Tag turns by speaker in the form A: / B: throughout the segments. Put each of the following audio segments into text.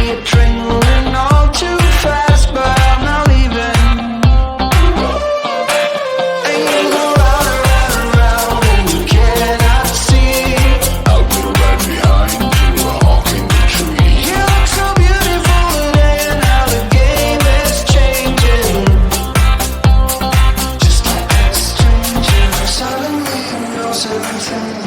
A: adrenaline all too fast, but I'm not leaving. And you go round and round and round, and you cannot see.
B: I will ride behind you, a hawk in the tree.
A: You look so beautiful today, and how the game is changing. Just like a stranger, suddenly you know everything.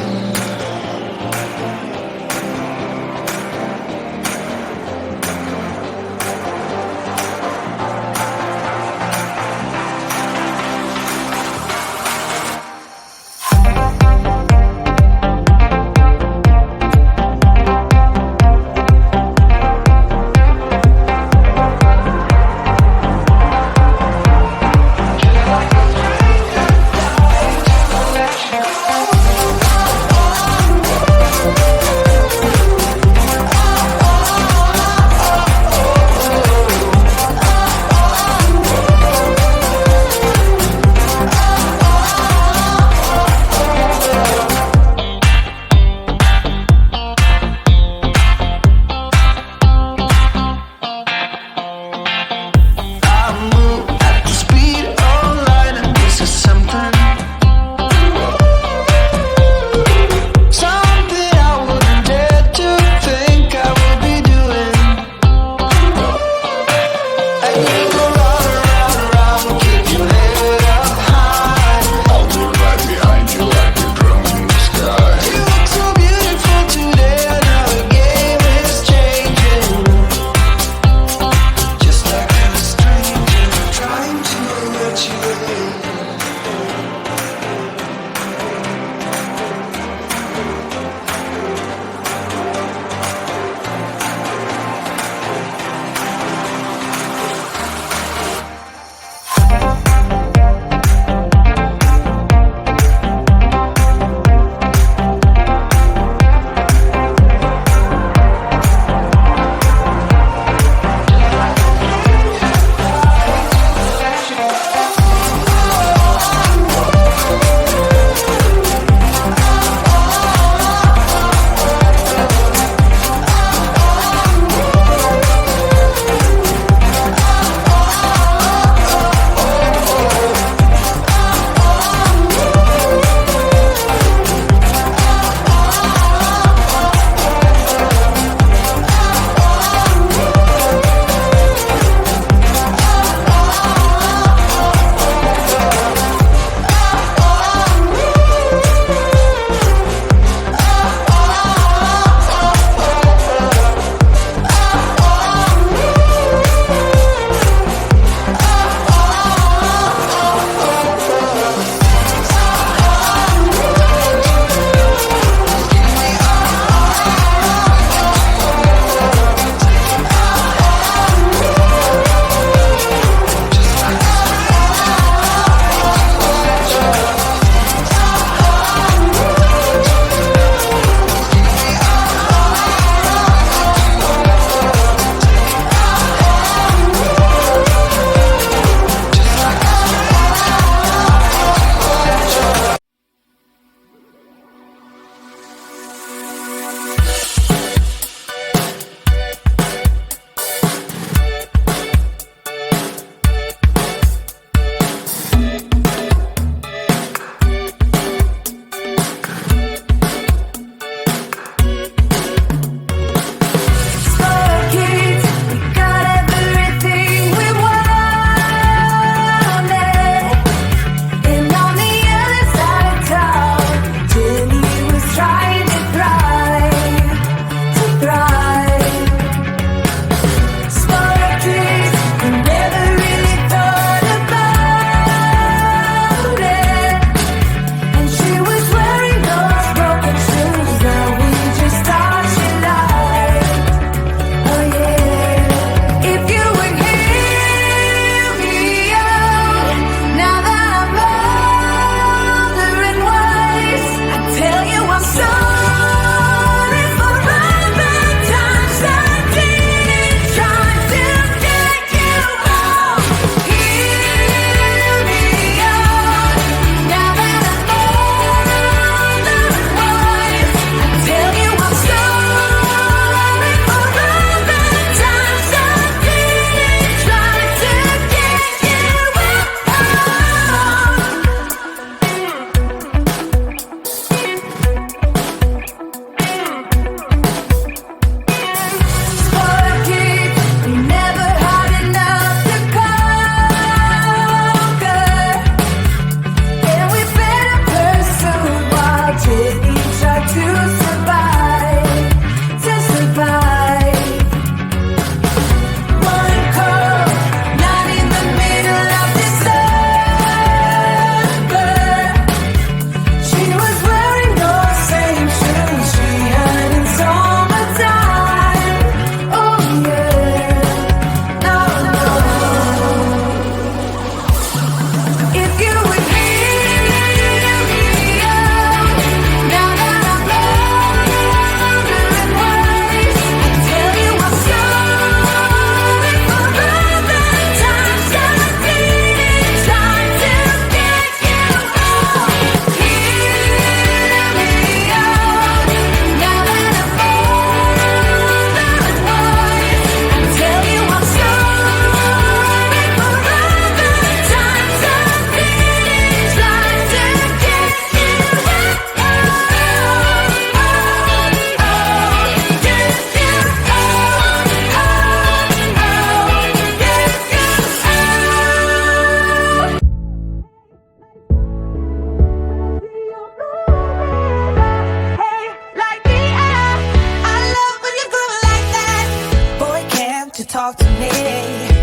C: talk to me.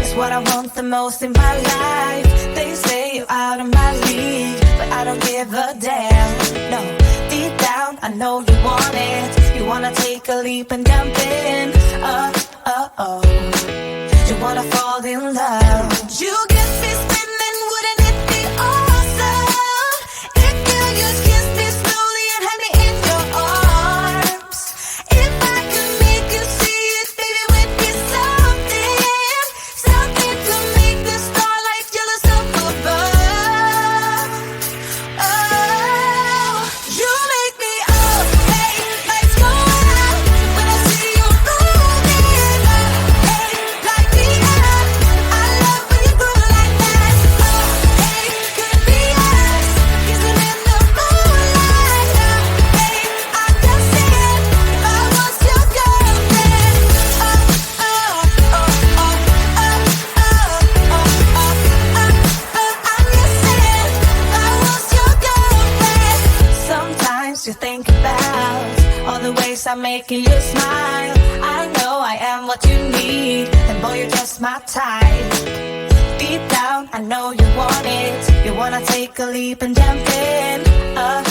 C: It's what I want the most in my life. They say you're out of my league, but I don't give a damn. No, deep down I know you want it. You wanna take a leap and jump in. Oh, you wanna fall in love. You get me spinning, wouldn't it be awesome if you just kiss me slowly and had me in your arms? If I could make you see it, baby, would be something to make the starlight jealous up above. Oh, you make me up, hey, lights go out when I see you moving up, hey, light me up. I love when you groove like that. Oh, hey, could be us, kissing in the moonlight. Hey, I'm just saying, if I was your girlfriend. I'm just saying, if I was your girlfriend. Sometimes you think about all the ways I'm making you smile. I know I am what you need, and boy, you're just my type. Deep down, I know you want it. You wanna take a leap and jump in. Oh,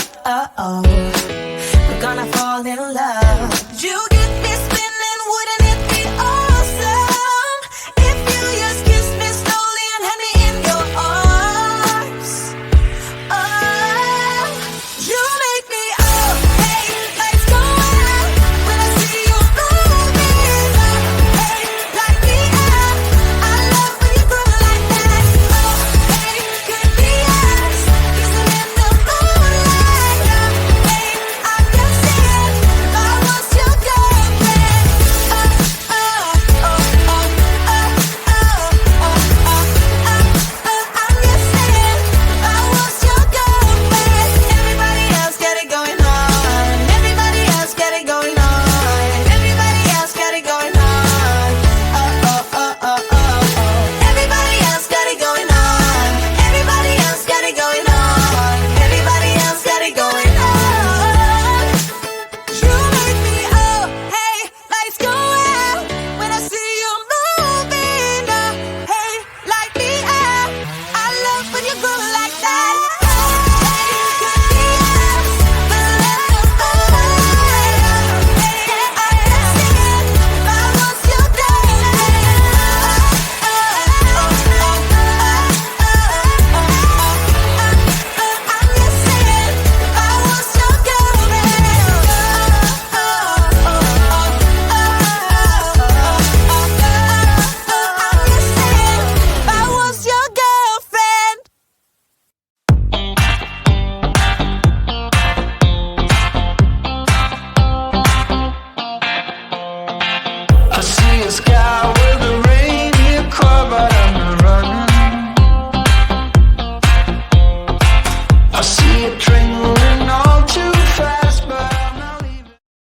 C: we're gonna fall in love.